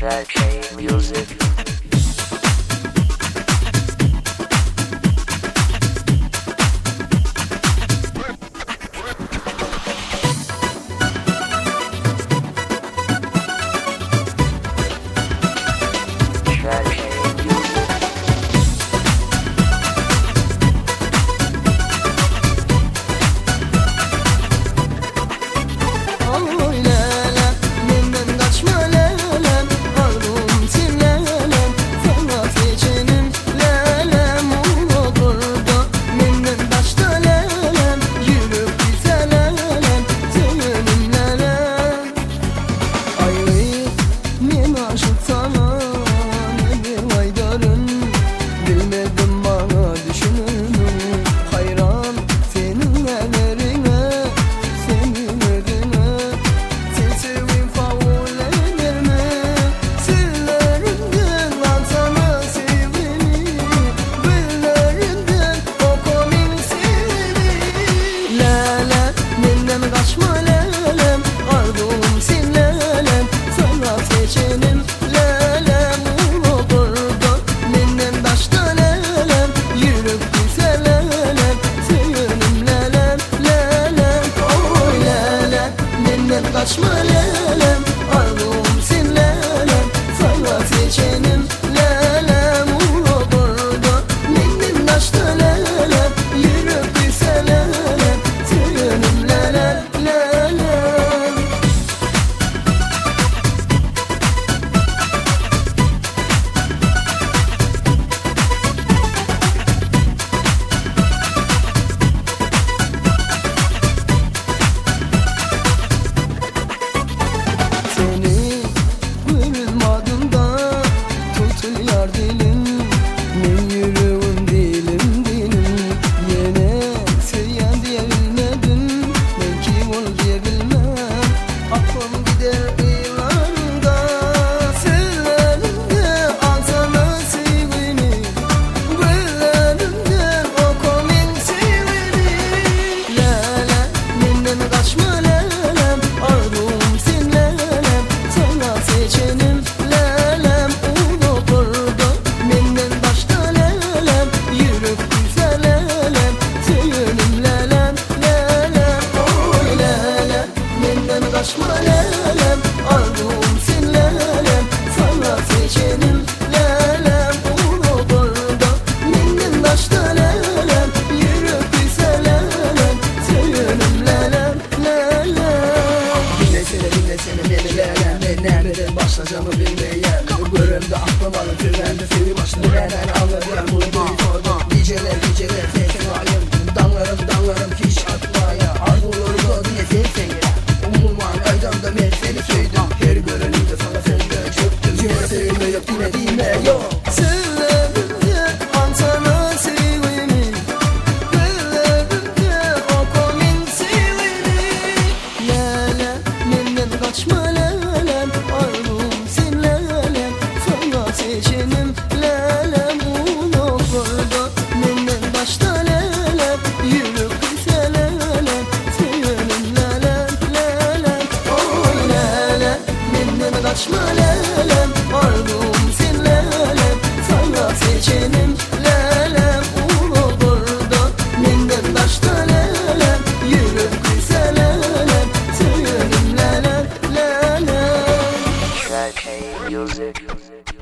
Track music. Kaçma lelem, arduğum sin lelem, sana seçenim lelem. Ulu burada minnin taştı lelem, yürüp gitse lelem, tüyünüm lelem, lelem. Kaçma lelem, arduğum sin lelem, sana seçenim lelem. Ulu burada minnin taştı lelem, yürüp gitse lelem, tüyünüm lelem, lelem. Dinlesene beni lelem, ben nereden başlayacağımı bilmeyen. Bölümde aklım alın, trende seni başladı, nereden anladım bunu duydum. Geceler sensin ayım, danlarım hiç atmaya. Arzuları diye sen gel. Aydamda ben seni söyledim, her görenimde sana senden çöktüm. Cihaz sevme yok, dime yok. Sırlarımda antana sevini, güllerimde okumin sevini. Lelem, menden kaçma lelem, arduğum sin lelem, sana seçenim lelem. Ulu burada menden başta lelem, yürüp gitse lelem, tüyünüm lelem, lelem. Kaçma lelem, arduğum sin lelem, sana seçenim lelem. Ulu burada minden taştı lelem, yürüp gitse lelem, tüyünüm lelem, lelem. Track music.